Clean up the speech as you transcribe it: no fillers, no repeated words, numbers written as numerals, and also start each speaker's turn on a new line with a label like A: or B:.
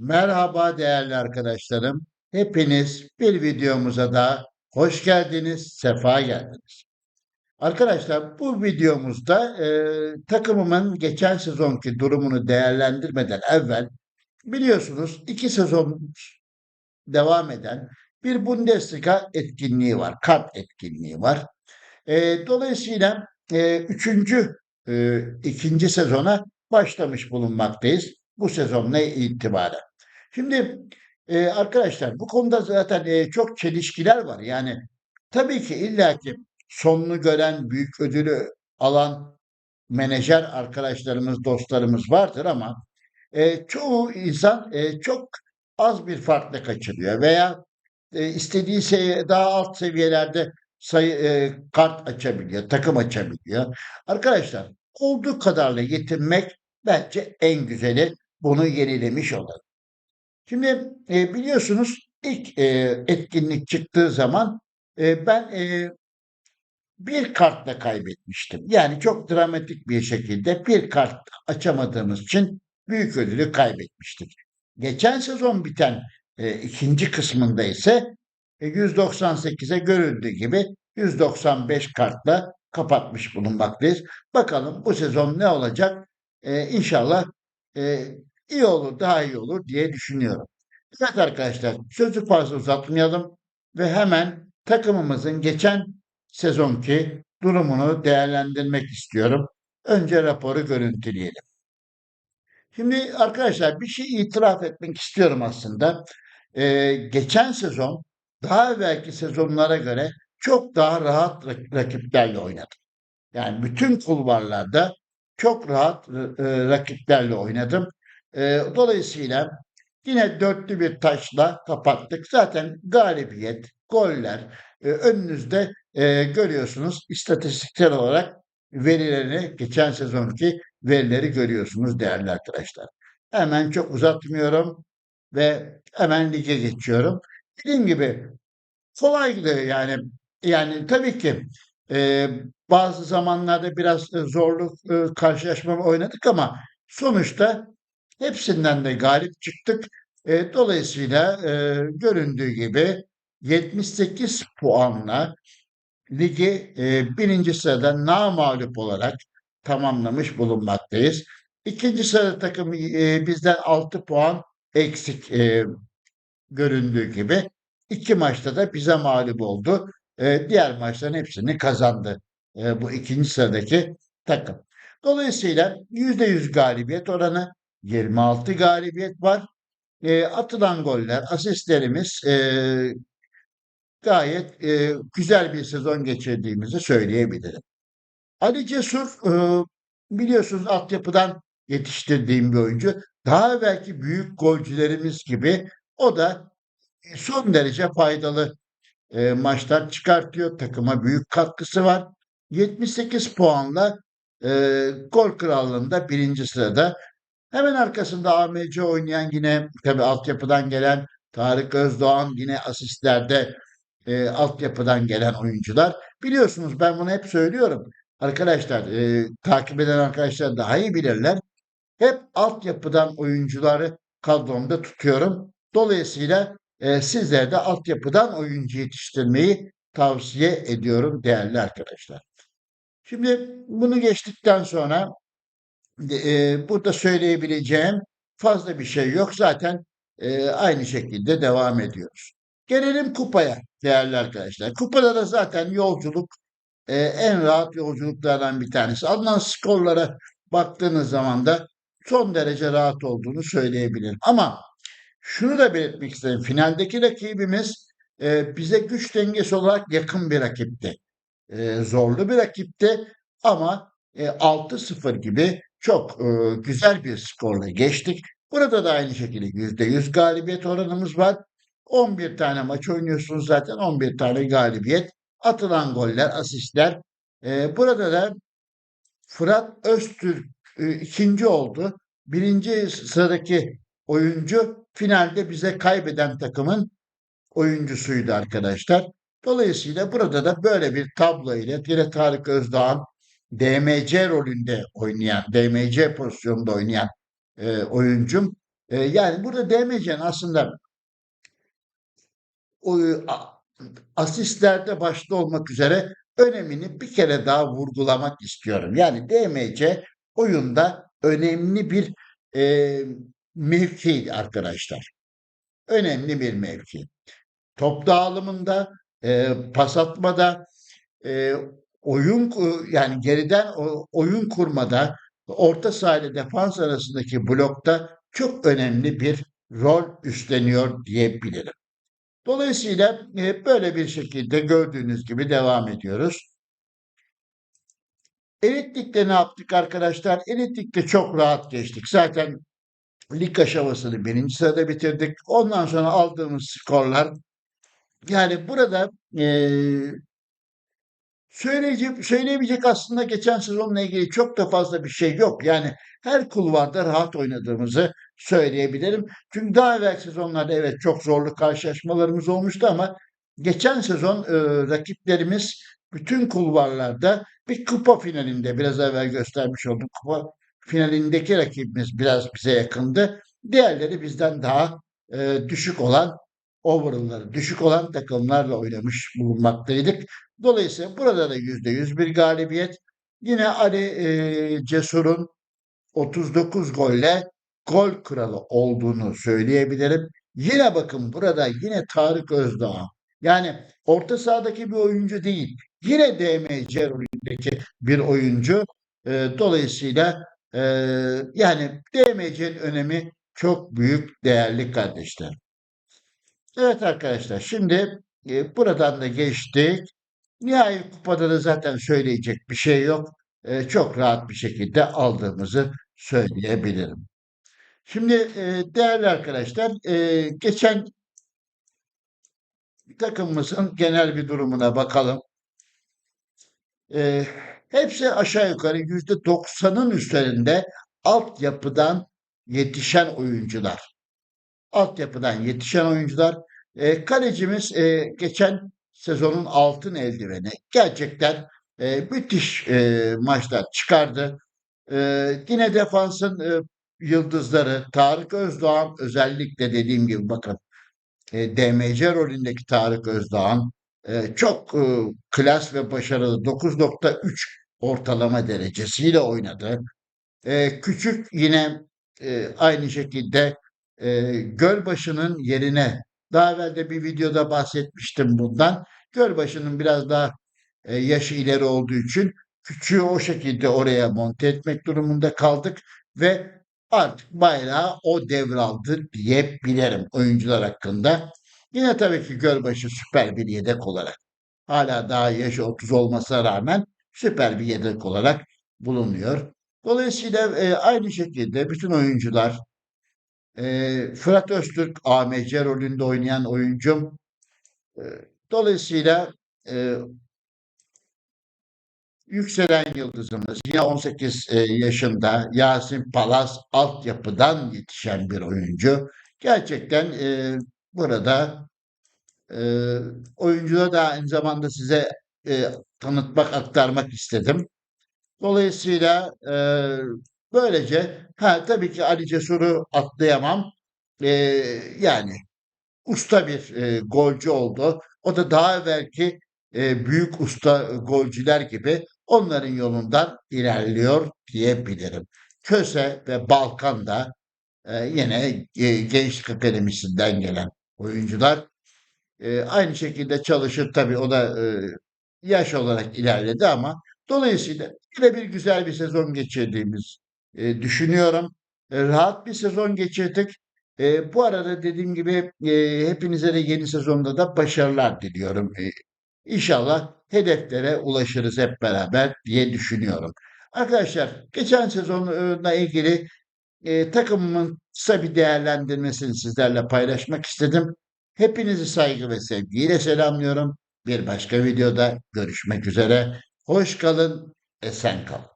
A: Merhaba değerli arkadaşlarım. Hepiniz bir videomuza da hoş geldiniz, sefa geldiniz. Arkadaşlar bu videomuzda takımımın geçen sezonki durumunu değerlendirmeden evvel biliyorsunuz 2 sezon devam eden bir Bundesliga etkinliği var, kart etkinliği var. Dolayısıyla ikinci sezona başlamış bulunmaktayız bu sezonla itibaren. Şimdi arkadaşlar bu konuda zaten çok çelişkiler var. Yani tabii ki illaki sonunu gören büyük ödülü alan menajer arkadaşlarımız, dostlarımız vardır ama çoğu insan çok az bir farkla kaçırıyor veya istediği daha alt seviyelerde kart açabiliyor, takım açabiliyor. Arkadaşlar olduğu kadarla yetinmek bence en güzeli. Bunu yenilemiş olalım. Şimdi biliyorsunuz ilk etkinlik çıktığı zaman ben bir kartla kaybetmiştim. Yani çok dramatik bir şekilde bir kart açamadığımız için büyük ödülü kaybetmiştik. Geçen sezon biten ikinci kısmında ise 198'e görüldüğü gibi 195 kartla kapatmış bulunmaktayız. Bakalım bu sezon ne olacak? İnşallah e, iyi olur, daha iyi olur diye düşünüyorum. Evet arkadaşlar, sözü fazla uzatmayalım ve hemen takımımızın geçen sezonki durumunu değerlendirmek istiyorum. Önce raporu görüntüleyelim. Şimdi arkadaşlar bir şey itiraf etmek istiyorum aslında. Geçen sezon daha evvelki sezonlara göre çok daha rahat rakiplerle oynadım. Yani bütün kulvarlarda çok rahat rakiplerle oynadım. Dolayısıyla yine dörtlü bir taşla kapattık. Zaten galibiyet, goller önünüzde görüyorsunuz. İstatistiksel olarak verilerini, geçen sezonki verileri görüyorsunuz değerli arkadaşlar. Hemen çok uzatmıyorum ve hemen lige geçiyorum. Dediğim gibi kolaydı yani. Yani tabii ki e, bazı zamanlarda biraz zorluk karşılaşma oynadık ama sonuçta hepsinden de galip çıktık. Dolayısıyla göründüğü gibi 78 puanla ligi birinci sırada namağlup olarak tamamlamış bulunmaktayız. İkinci sırada takım bizden 6 puan eksik göründüğü gibi 2 maçta da bize mağlup oldu. Diğer maçların hepsini kazandı bu ikinci sıradaki takım. Dolayısıyla %100 galibiyet oranı, 26 galibiyet var. Atılan goller, asistlerimiz gayet güzel bir sezon geçirdiğimizi söyleyebilirim. Ali Cesur biliyorsunuz altyapıdan yetiştirdiğim bir oyuncu. Daha belki büyük golcülerimiz gibi o da son derece faydalı maçlar çıkartıyor. Takıma büyük katkısı var. 78 puanla e, gol krallığında birinci sırada. Hemen arkasında AMC oynayan yine tabii altyapıdan gelen Tarık Özdoğan yine asistlerde altyapıdan gelen oyuncular. Biliyorsunuz ben bunu hep söylüyorum. Arkadaşlar takip eden arkadaşlar daha iyi bilirler. Hep altyapıdan oyuncuları kadromda tutuyorum. Dolayısıyla sizlere de altyapıdan oyuncu yetiştirmeyi tavsiye ediyorum değerli arkadaşlar. Şimdi bunu geçtikten sonra burada söyleyebileceğim fazla bir şey yok. Zaten aynı şekilde devam ediyoruz. Gelelim kupaya değerli arkadaşlar. Kupada da zaten yolculuk en rahat yolculuklardan bir tanesi. Alınan skorlara baktığınız zaman da son derece rahat olduğunu söyleyebilirim. Ama şunu da belirtmek isterim. Finaldeki rakibimiz bize güç dengesi olarak yakın bir rakipti. Zorlu bir rakipti ama 6-0 gibi çok güzel bir skorla geçtik. Burada da aynı şekilde %100 galibiyet oranımız var. 11 tane maç oynuyorsunuz zaten 11 tane galibiyet. Atılan goller, asistler. Burada da Fırat Öztürk ikinci oldu. Birinci sıradaki oyuncu finalde bize kaybeden takımın oyuncusuydu arkadaşlar. Dolayısıyla burada da böyle bir tablo ile yine Tarık Özdağ'ın DMC rolünde oynayan, DMC pozisyonunda oynayan oyuncum Yani burada DMC'nin aslında o, asistlerde başta olmak üzere önemini bir kere daha vurgulamak istiyorum. Yani DMC oyunda önemli bir e, mevki arkadaşlar. Önemli bir mevki. Top dağılımında, pas atmada, e, yani geriden oyun kurmada, orta saha ile defans arasındaki blokta çok önemli bir rol üstleniyor diyebilirim. Dolayısıyla böyle bir şekilde gördüğünüz gibi devam ediyoruz. Elit Lig'de ne yaptık arkadaşlar? Elit Lig'de çok rahat geçtik. Zaten lig aşamasını birinci sırada bitirdik. Ondan sonra aldığımız skorlar, yani burada söyleyebilecek aslında geçen sezonla ilgili çok da fazla bir şey yok. Yani her kulvarda rahat oynadığımızı söyleyebilirim. Çünkü daha evvel sezonlarda evet çok zorlu karşılaşmalarımız olmuştu ama geçen sezon rakiplerimiz bütün kulvarlarda bir kupa finalinde, biraz evvel göstermiş oldum, kupa finalindeki rakibimiz biraz bize yakındı. Diğerleri bizden daha düşük olan, overall'ları düşük olan takımlarla oynamış bulunmaktaydık. Dolayısıyla burada da %100 bir galibiyet. Yine Ali Cesur'un 39 golle gol kralı olduğunu söyleyebilirim. Yine bakın, burada yine Tarık Özdağ. Yani orta sahadaki bir oyuncu değil. Yine DMC rolündeki bir oyuncu. Dolayısıyla e, yani DMC'nin önemi çok büyük değerli kardeşler. Evet arkadaşlar, şimdi buradan da geçtik. Nihai kupada da zaten söyleyecek bir şey yok. Çok rahat bir şekilde aldığımızı söyleyebilirim. Şimdi değerli arkadaşlar, geçen takımımızın genel bir durumuna bakalım. E, Hepsi aşağı yukarı %90'ın üzerinde altyapıdan yetişen oyuncular. Altyapıdan yetişen oyuncular. Kalecimiz geçen sezonun altın eldiveni. Gerçekten müthiş maçlar çıkardı. Yine defansın yıldızları Tarık Özdoğan, özellikle dediğim gibi bakın, DMC rolündeki Tarık Özdoğan çok klas ve başarılı, 9.3 ortalama derecesiyle oynadı. Küçük yine aynı şekilde Gölbaşı'nın yerine, daha evvel de bir videoda bahsetmiştim bundan. Gölbaşı'nın biraz daha yaşı ileri olduğu için küçüğü o şekilde oraya monte etmek durumunda kaldık ve artık bayrağı o devraldı diyebilirim oyuncular hakkında. Yine tabii ki Gölbaşı süper bir yedek olarak, hala daha yaşı 30 olmasına rağmen süper bir yedek olarak bulunuyor. Dolayısıyla aynı şekilde bütün oyuncular, Fırat Öztürk AMC rolünde oynayan oyuncum. E, Dolayısıyla e, yükselen yıldızımız yine 18 yaşında Yasin Palas, altyapıdan yetişen bir oyuncu. Gerçekten burada e, oyuncuda da aynı zamanda size e, tanıtmak, aktarmak istedim. Dolayısıyla böylece, tabii ki Ali Cesur'u atlayamam. E, Yani usta bir golcü oldu. O da daha evvelki büyük usta golcüler gibi onların yolundan ilerliyor diyebilirim. Köse ve Balkan da yine Gençlik Akademisi'nden gelen oyuncular. Aynı şekilde çalışır tabii, o da yaş olarak ilerledi ama dolayısıyla yine bir güzel bir sezon geçirdiğimiz düşünüyorum. Rahat bir sezon geçirdik. Bu arada dediğim gibi hepinize de yeni sezonda da başarılar diliyorum. İnşallah hedeflere ulaşırız hep beraber diye düşünüyorum. Arkadaşlar, geçen sezonla ilgili takımımın kısa bir değerlendirmesini sizlerle paylaşmak istedim. Hepinizi saygı ve sevgiyle selamlıyorum. Bir başka videoda görüşmek üzere. Hoş kalın, esen kalın.